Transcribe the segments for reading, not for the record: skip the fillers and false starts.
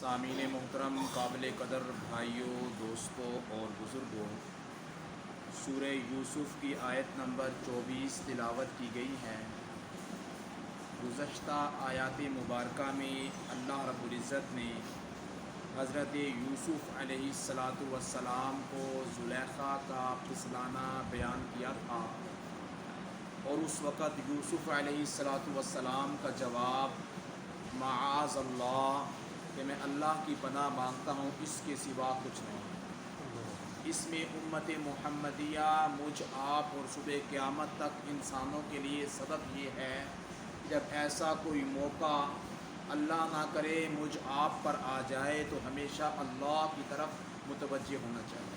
سامعین محترم، قابل قدر بھائیوں، دوستوں اور بزرگوں، سورہ یوسف کی آیت نمبر 24 تلاوت کی گئی ہے۔ گزشتہ آیات مبارکہ میں اللہ رب العزت نے حضرت یوسف علیہ السلام کو زلیخا کا پھسلانا بیان کیا تھا، اور اس وقت یوسف علیہ السلام کا جواب معاذ اللہ کہ میں اللہ کی پناہ مانگتا ہوں، اس کے سوا کچھ نہیں۔ اس میں امت محمدیہ مجھ آپ اور صبح قیامت تک انسانوں کے لیے سبق یہ ہے، جب ایسا کوئی موقع اللہ نہ کرے مجھ آپ پر آ جائے تو ہمیشہ اللہ کی طرف متوجہ ہونا چاہیے،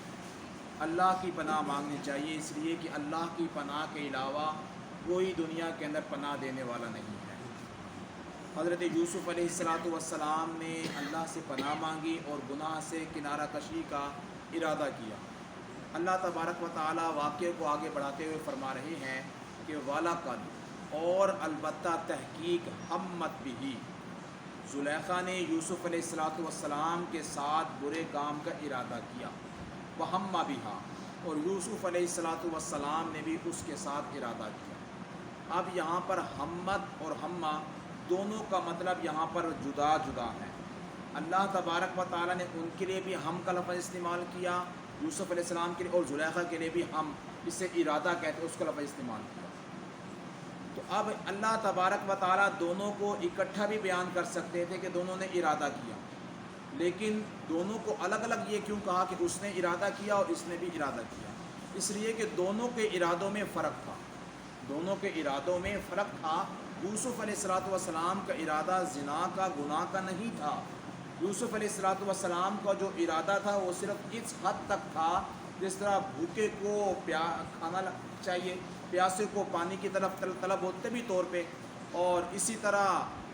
اللہ کی پناہ مانگنی چاہیے، اس لیے کہ اللہ کی پناہ کے علاوہ کوئی دنیا کے اندر پناہ دینے والا نہیں ہے۔ حضرت یوسف علیہ السلام نے اللہ سے پناہ مانگی اور گناہ سے کنارہ کشی کا ارادہ کیا۔ اللہ تبارک و تعالی واقعے کو آگے بڑھاتے ہوئے فرما رہے ہیں کہ وَلَقَدْ اور البتہ تحقیق ہمت بھی، زلیخا نے یوسف علیہ السلام کے ساتھ برے کام کا ارادہ کیا، وَهَمَّ بِهَا اور یوسف علیہ السلام نے بھی اس کے ساتھ ارادہ کیا۔ اب یہاں پر ہمت اور ہمہ دونوں کا مطلب یہاں پر جدا جدا ہے۔ اللہ تبارک و تعالیٰ نے ان کے لیے بھی ہم کا لفظ استعمال کیا، یوسف علیہ السلام کے لیے، اور زلیخا کے لیے بھی ہم، اس سے ارادہ کہتے ہیں، اس کا لفظ استعمال کیا۔ تو اب اللہ تبارک و تعالیٰ دونوں کو اکٹھا بھی بیان کر سکتے تھے کہ دونوں نے ارادہ کیا، لیکن دونوں کو الگ الگ یہ کیوں کہا کہ اس نے ارادہ کیا اور اس نے بھی ارادہ کیا؟ اس لیے کہ دونوں کے ارادوں میں فرق تھا، دونوں کے ارادوں میں فرق تھا۔ یوسف علیہ السلام کا ارادہ زنا کا، گناہ کا نہیں تھا۔ یوسف علیہ السلام کا جو ارادہ تھا وہ صرف اس حد تک تھا جس طرح بھوکے کو کھانا چاہیے، پیاسے کو پانی کی طرف طلب ہو طبی طور پہ، اور اسی طرح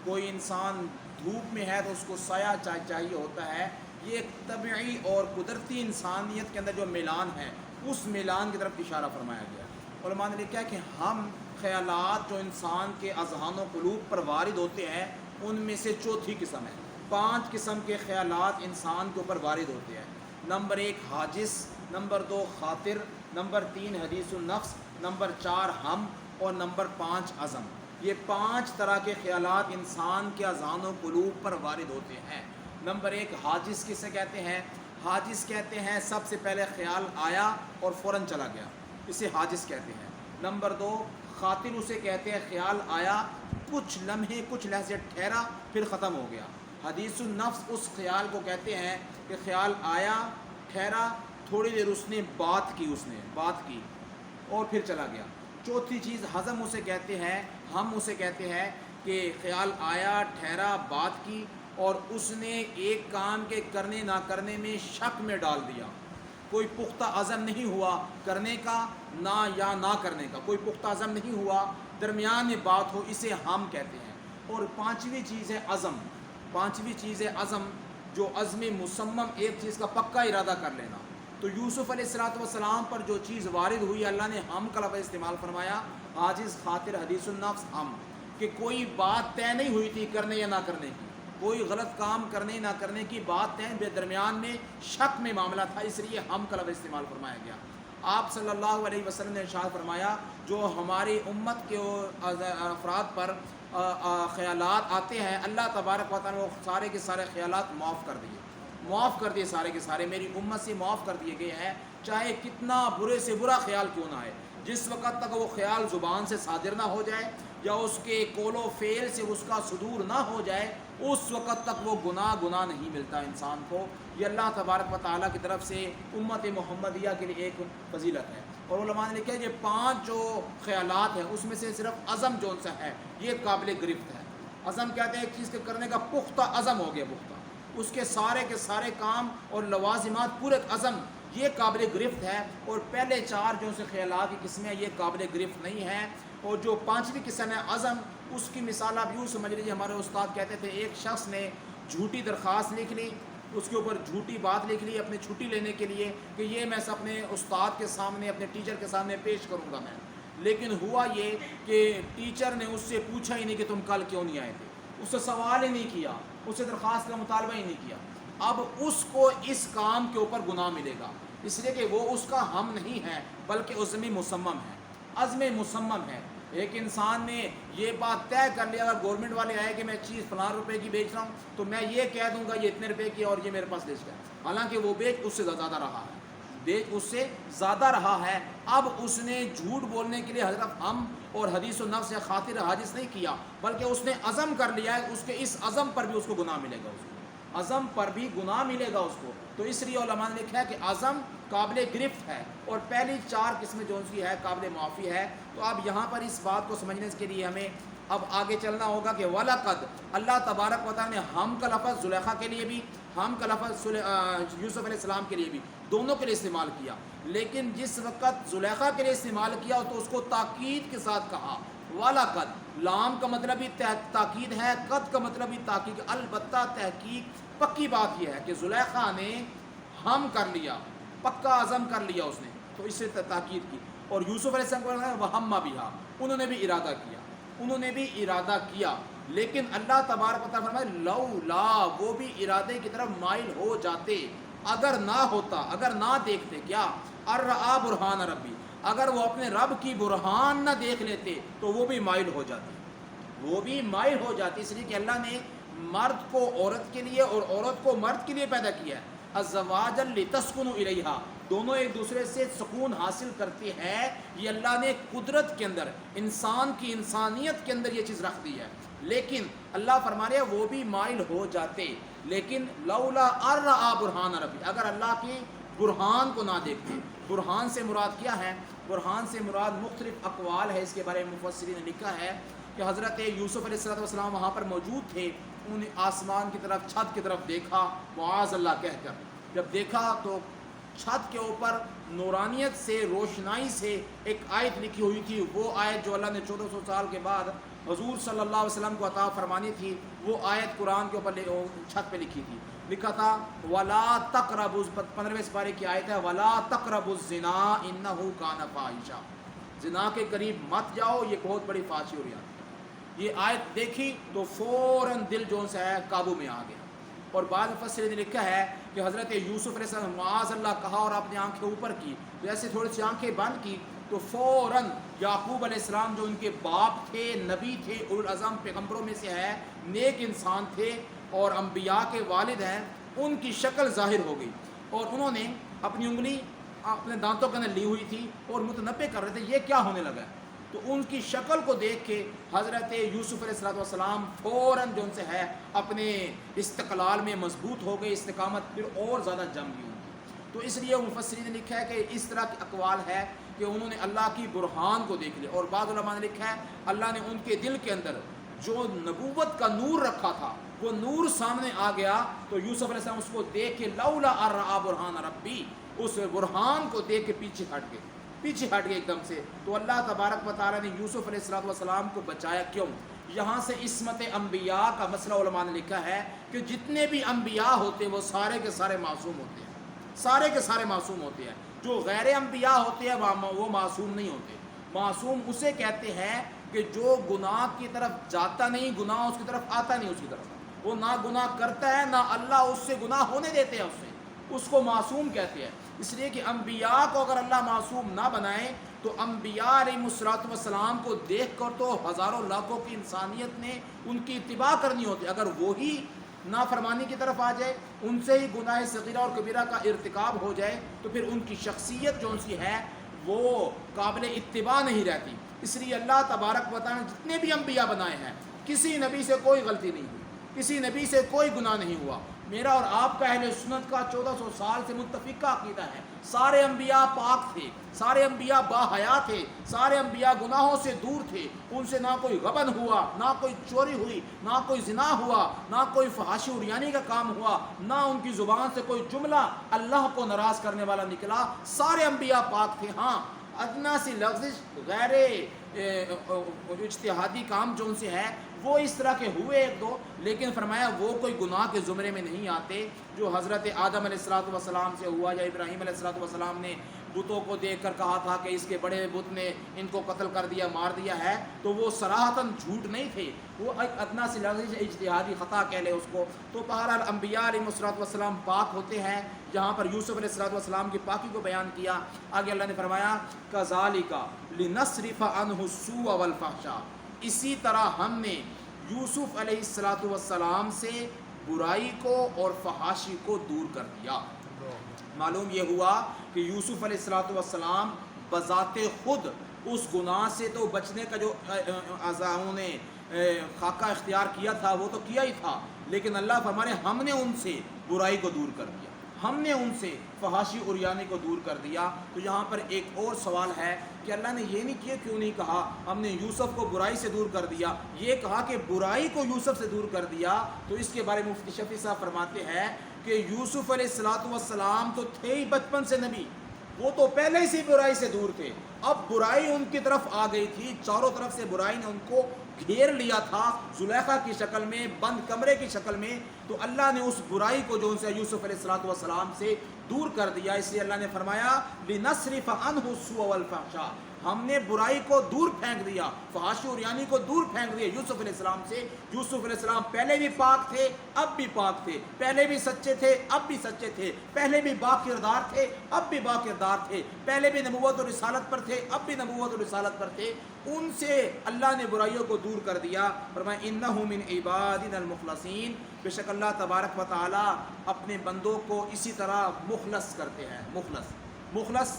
کوئی انسان دھوپ میں ہے تو اس کو سایہ چاہیے ہوتا ہے۔ یہ ایک طبعی اور قدرتی انسانیت کے اندر جو میلان ہے، اس میلان کی طرف اشارہ فرمایا گیا۔ علماء نے لکھا ہے کہ ہم خیالات جو انسان کے اذہان و قلوب پر وارد ہوتے ہیں ان میں سے چوتھی قسم ہے۔ 5 قسم کے خیالات انسان کے اوپر وارد ہوتے ہیں۔ نمبر 1 حاجس، نمبر 2 خاطر، نمبر 3 حدیث النفس، نمبر 4 ہم، اور نمبر 5 عزم۔ یہ 5 طرح کے خیالات انسان کے اذہان و قلوب پر وارد ہوتے ہیں۔ نمبر 1 حاجس کسے کہتے ہیں؟ حاجس کہتے ہیں سب سے پہلے خیال آیا اور فوراً چلا گیا، اسے حاجس کہتے ہیں۔ نمبر 2 خاطر اسے کہتے ہیں خیال آیا، کچھ لمحے کچھ لحظے ٹھہرا پھر ختم ہو گیا۔ حدیث النفس اس خیال کو کہتے ہیں کہ خیال آیا، ٹھہرا، تھوڑی دیر اس نے بات کی اور پھر چلا گیا۔ چوتھی چیز ہضم اسے کہتے ہیں، ہم اسے کہتے ہیں کہ خیال آیا، ٹھہرا، بات کی اور اس نے ایک کام کے کرنے نہ کرنے میں شک میں ڈال دیا، کوئی پختہ عزم نہیں ہوا کرنے کا نہ کرنے کا، کوئی پختہ عزم نہیں ہوا، درمیان میں بات ہو، اسے ہم کہتے ہیں۔ اور 5ویں چیز ہے عزم۔ 5ویں چیز ہے عزم، جو عزم مصمم، ایک چیز کا پکا ارادہ کر لینا۔ تو یوسف علیہ السلام پر جو چیز وارد ہوئی، اللہ نے ہم کا لفظ استعمال فرمایا، حاجز، خاطر، حدیث النفس، ہم، کہ کوئی بات طے نہیں ہوئی تھی کرنے یا نہ کرنے کی، کوئی غلط کام کرنے نہ کرنے کی بات طے، بے درمیان میں شک میں معاملہ تھا، اس لیے ہم کا لفظ استعمال فرمایا گیا۔ آپ صلی اللہ علیہ وسلم نے ارشاد فرمایا، جو ہماری امت کے افراد پر خیالات آتے ہیں، اللہ تبارک و تعالیٰ نے وہ سارے کے سارے خیالات معاف کر دیے، سارے کے سارے میری امت سے معاف کر دیے گئے ہیں، چاہے کتنا برے سے برا خیال کیوں نہ آئے، جس وقت تک وہ خیال زبان سے صادر نہ ہو جائے یا اس کے قول و فعل سے اس کا صدور نہ ہو جائے، اس وقت تک وہ گناہ نہیں ملتا انسان کو۔ یہ اللہ تبارک و تعالیٰ کی طرف سے امت محمدیہ کے لیے ایک فضیلت ہے۔ اور علماء نے لکھا ہے یہ 5 جو خیالات ہیں اس میں سے صرف عزم جو سا ہے یہ قابل گرفت ہے۔ عزم کہتے ہیں ایک چیز کے کرنے کا پختہ عزم ہو گیا، پختہ، اس کے سارے کام اور لوازمات پورے عزم، یہ قابل گرفت ہے۔ اور پہلے 4 جو سے خیالات کی قسمیں یہ قابل گرفت نہیں ہیں۔ اور جو 5ویں قسم ہے عزم، اس کی مثال آپ یوں سمجھ لیجیے، ہمارے استاد کہتے تھے ایک شخص نے جھوٹی درخواست لکھ لی، اس کے اوپر جھوٹی بات لکھ لی اپنی چھٹی لینے کے لیے کہ یہ میں اپنے استاد کے سامنے، اپنے ٹیچر کے سامنے پیش کروں گا میں، لیکن ہوا یہ کہ ٹیچر نے اس سے پوچھا ہی نہیں کہ تم کل کیوں نہیں آئے تھے، اس سے سوال ہی نہیں کیا، اس سے درخواست کا مطالبہ ہی نہیں کیا، اب اس کو اس کام کے اوپر گناہ ملے گا، اس لیے کہ وہ اس کا ہم نہیں ہے بلکہ عزم مصمم ہے، عزم مصمم ہے۔ ایک انسان نے یہ بات طے کر لیا، اگر گورنمنٹ والے آئے کہ میں چیز فلاں روپے کی بیچ رہا ہوں تو میں یہ کہہ دوں گا یہ اتنے روپے کی اور یہ میرے پاس بیچ گیا، حالانکہ وہ بیچ اس سے زیادہ رہا ہے، بیچ اس سے زیادہ رہا ہے۔ اب اس نے جھوٹ بولنے کے لیے حضرت ہم اور حدیث و نفس یا خاطر حادث نہیں کیا، بلکہ اس نے عزم کر لیا ہے، اس کے اس عزم پر بھی اس کو گناہ ملے گا، اس کو عزم پر بھی گناہ ملے گا اس کو۔ تو اس لیے علماء نے لکھا ہے کہ عزم قابل گرفت ہے، اور پہلی 4 قسمیں جو سی ہے قابل معافی ہے۔ تو اب یہاں پر اس بات کو سمجھنے کے لیے ہمیں اب آگے چلنا ہوگا کہ وَلَقَدْ، اللہ تبارک و تعالیٰ نے ہم کا لفظ زلیخا کے لیے بھی، ہم کا لفظ یوسف علیہ السلام کے لیے بھی، دونوں کے لیے استعمال کیا، لیکن جس وقت زلیخا کے لیے استعمال کیا تو اس کو تاکید کے ساتھ کہا۔ وَلَقَدْ، لام کا مطلب بھی تاکید ہے، قد کا مطلب بھی تاکید، البتہ تحقیق پکی بات یہ ہے کہ زلیخا نے ہم کر لیا، پکا عزم کر لیا اس نے، تو اس سے تاکید کی۔ اور یوسف علیہ السلام کو وَهَمَّ بِهَا، انہوں نے بھی ارادہ کیا، انہوں نے بھی ارادہ کیا، لیکن اللہ تبارک و تعالیٰ فرمائے لولا، وہ بھی ارادے کی طرف مائل ہو جاتے، اگر نہ ہوتا، اگر نہ دیکھتے، کیا ارآ برہان ربی، اگر وہ اپنے رب کی برہان نہ دیکھ لیتے تو وہ بھی مائل ہو جاتے، وہ بھی مائل ہو جاتی، اس لیے کہ اللہ نے مرد کو عورت کے لیے اور عورت کو مرد کے لیے پیدا کیا ہے، ازواجا لتسکنوا الیہا، دونوں ایک دوسرے سے سکون حاصل کرتے ہیں، یہ اللہ نے قدرت کے اندر، انسان کی انسانیت کے اندر یہ چیز رکھ دی ہے، لیکن اللہ فرما رہے ہیں وہ بھی مائل ہو جاتے، لیکن لولا ارآ برہان ربی، اگر اللہ کی برہان کو نہ دیکھتے۔ برہان سے مراد کیا ہے؟ برہان سے مراد مختلف اقوال ہے، اس کے بارے میں مفسرین نے لکھا ہے کہ حضرت یوسف علیہ السلام وہاں پر موجود تھے، انہوں نے آسمان کی طرف، چھت کی طرف دیکھا معاذ اللہ کہہ کر، جب دیکھا تو چھت کے اوپر نورانیت سے، روشنائی سے ایک آیت لکھی ہوئی تھی، وہ آیت جو اللہ نے 1400 سال کے بعد حضور صلی اللہ علیہ وسلم کو عطا فرمانی تھی، وہ آیت قرآن کے اوپر چھت پہ لکھی تھی، لکھا تھا وَلَا تَقْرَبُوا، 15ویں سپارے کی آیت ہے وَلَا تَقْرَبُوا الزِّنَا إِنَّهُ كَانَ فَاحِشًا، زنا کے قریب مت جاؤ، یہ بہت بڑی فحاشی ہو رہی ہے۔ یہ آیت دیکھی تو فوراً دل جو سے ہے قابو میں آ گیا، اور بعض مفسرین نے لکھا ہے کہ حضرت یوسف علیہ السلام معاذ اللہ کہا اور اپنی آنکھیں اوپر کی، جیسے تھوڑی سی آنکھیں بند کی تو فوراً یعقوب علیہ السلام جو ان کے باپ تھے، نبی تھے، اولو العزم پیغمبروں میں سے ہے، نیک انسان تھے اور انبیاء کے والد ہیں، ان کی شکل ظاہر ہو گئی، اور انہوں نے اپنی انگلی اپنے دانتوں کے اندر لی ہوئی تھی اور متنبع کر رہے تھے یہ کیا ہونے لگا ہے، تو ان کی شکل کو دیکھ کے حضرت یوسف علیہ السلام فوراً جو ان سے ہے اپنے استقلال میں مضبوط ہو گئے، استقامت پھر اور زیادہ جم گئی ان کی۔ تو اس لیے مفسرین نے لکھا ہے کہ اس طرح کے اقوال ہے کہ انہوں نے اللہ کی برہان کو دیکھ لیا، اور بعض علماء نے لکھا ہے اللہ نے ان کے دل کے اندر جو نبوت کا نور رکھا تھا وہ نور سامنے آ گیا، تو یوسف علیہ السلام اس کو دیکھ کے لولا ارآ برہان ربی، اس برہان کو دیکھ کے پیچھے ہٹ گئے ایک دم سے۔ تو اللہ تبارک و تعالیٰ نے یوسف علیہ السلام کو بچایا، کیوں؟ یہاں سے عصمت انبیاء کا مسئلہ علماء نے لکھا ہے کہ جتنے بھی انبیاء ہوتے ہیں وہ سارے کے سارے معصوم ہوتے ہیں، سارے کے سارے معصوم ہوتے ہیں، جو غیر انبیاء ہوتے ہیں وہ معصوم نہیں ہوتے۔ معصوم اسے کہتے ہیں کہ جو گناہ کی طرف جاتا نہیں، گناہ اس کی طرف آتا نہیں، اس کی طرف وہ نہ گناہ کرتا ہے، نہ اللہ اس سے گناہ ہونے دیتے ہیں، اس کو معصوم کہتے ہیں۔ اس لیے کہ انبیاء کو اگر اللہ معصوم نہ بنائے تو انبیاء علیہ السلام کو دیکھ کر تو ہزاروں لاکھوں کی انسانیت نے ان کی اتباع کرنی ہوتی، اگر وہی نافرمانی کی طرف آ جائے، ان سے ہی گناہ صغیرہ اور کبیرہ کا ارتکاب ہو جائے، تو پھر ان کی شخصیت جو ان کی ہے وہ قابل اتباع نہیں رہتی۔ اس لیے اللہ تبارک و تعالیٰ نے جتنے بھی انبیاء بنائے ہیں کسی نبی سے کوئی غلطی نہیں ہوئی، کسی نبی سے کوئی گناہ نہیں ہوا۔ میرا اور آپ کا اہل سنت کا 1400 سال سے متفقہ عقیدہ ہے، سارے انبیاء پاک تھے، سارے انبیاء باحیا تھے، سارے انبیاء گناہوں سے دور تھے، ان سے نہ کوئی غبن ہوا، نہ کوئی چوری ہوئی، نہ کوئی زنا ہوا، نہ کوئی فحاشی عریانی کا کام ہوا، نہ ان کی زبان سے کوئی جملہ اللہ کو ناراض کرنے والا نکلا، سارے انبیاء پاک تھے۔ ہاں ادنا سی لفظ غیر اجتہادی کام جو ان سے ہے وہ اس طرح کے ہوئے ایک دو، لیکن فرمایا وہ کوئی گناہ کے زمرے میں نہیں آتے جو حضرت آدم علیہ السلام سے ہوا، یا ابراہیم علیہ السلام نے بتوں کو دیکھ کر کہا تھا کہ اس کے بڑے بت نے ان کو قتل کر دیا، مار دیا ہے، تو وہ صراحتاً جھوٹ نہیں تھے، وہ ایک ادنا سی لفظ اجتہادی خطا کہہ لے اس کو۔ تو بہرحال انبیاء علیہ الصلوۃ والسلام پاک ہوتے ہیں، جہاں پر یوسف علیہ الصلوۃ والسلام کی پاکی کو بیان کیا۔ آگے اللہ نے فرمایا کذالک لنصرف عنہ السوء والفحشاء، اسی طرح ہم نے یوسف علیہ الصلوۃ والسلام سے برائی کو اور فحاشی کو دور کر دیا۔ معلوم یہ ہوا کہ یوسف علیہ الصلوۃ والسلام بذات خود اس گناہ سے تو بچنے کا جو اعضاؤں نے خاکہ اختیار کیا تھا وہ تو کیا ہی تھا، لیکن اللہ فرمانے ہم نے ان سے برائی کو دور کر دیا، ہم نے ان سے فحاشی عریانی کو دور کر دیا۔ تو یہاں پر ایک اور سوال ہے کہ اللہ نے یہ نہیں کیا، کیوں نہیں کہا ہم نے یوسف کو برائی سے دور کر دیا، یہ کہا کہ برائی کو یوسف سے دور کر دیا۔ تو اس کے بارے میں مفتی شفیع صاحب فرماتے ہیں کہ یوسف علیہ الصلوۃ والسلام تو تھے ہی بچپن سے نبی، وہ تو پہلے سے برائی سے دور تھے، اب برائی ان کی طرف آ گئی تھی، چاروں طرف سے برائی نے ان کو گھیر لیا تھا، زلیخا کی شکل میں، بند کمرے کی شکل میں۔ تو اللہ نے اس برائی کو جو ان سے یوسف علیہ الصلوۃ والسلام سے دور کر دیا، اس لیے اللہ نے فرمایا لنصرف عنہ السوء والفحشاء، ہم نے برائی کو دور پھینک دیا، فحاشی عریانی کو دور پھینک دیا یوسف علیہ السلام سے۔ یوسف علیہ السلام پہلے بھی پاک تھے، اب بھی پاک تھے، پہلے بھی سچے تھے، اب بھی سچے تھے، پہلے بھی با کردار تھے، اب بھی با کردار تھے، پہلے بھی نبوت اور رسالت پر تھے، اب بھی نبوت اور رسالت پر تھے۔ ان سے اللہ نے برائیوں کو دور کر دیا۔ فرمایا انہ من عبادنا المخلصین، بے شک اللہ تبارک و تعالی اپنے بندوں کو اسی طرح مخلص کرتے ہیں۔ مخلص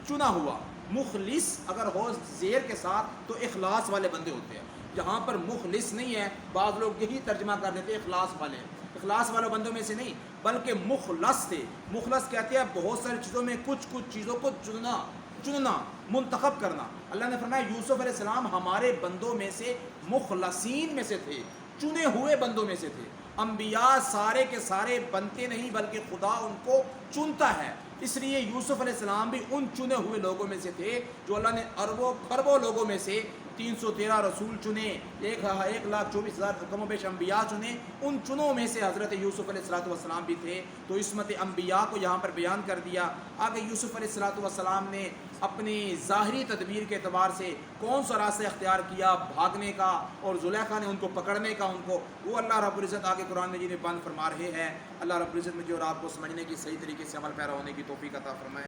چنا ہوا، مخلص اگر ہو زیر کے ساتھ تو اخلاص والے بندے ہوتے ہیں، جہاں پر مخلص نہیں ہے بعض لوگ یہی ترجمہ کر دیتے اخلاص والے، اخلاص والے بندوں میں سے نہیں بلکہ مخلص تھے۔ مخلص کہتے ہیں بہت ساری چیزوں میں کچھ چیزوں کو چننا، منتخب کرنا۔ اللہ نے فرمایا یوسف علیہ السلام ہمارے بندوں میں سے مخلصین میں سے تھے، چنے ہوئے بندوں میں سے تھے۔ انبیاء سارے کے سارے بنتے نہیں بلکہ خدا ان کو چنتا ہے، اس لیے یوسف علیہ السلام بھی ان چنے ہوئے لوگوں میں سے تھے جو اللہ نے اربوں خربوں لوگوں میں سے 313 رسول چنے، 1,24,000 کم و بیش انبیاء چنے، ان چنوں میں سے حضرت یوسف علیہ الصلوۃ والسلام بھی تھے۔ تو عصمت انبیاء کو یہاں پر بیان کر دیا۔ آگے یوسف علیہ الصلوۃ والسلام نے اپنی ظاہری تدبیر کے اعتبار سے کون سا راستہ اختیار کیا، بھاگنے کا اور زلیخا نے ان کو پکڑنے کا، ان کو وہ اللہ رب العزت آگے قرآن مجید میں بیان فرما رہے ہیں۔ اللہ رب العزت مجھے اور آپ کو سمجھنے کی صحیح طریقے سے عمل پیرا ہونے کی توفیق عطا فرمائے۔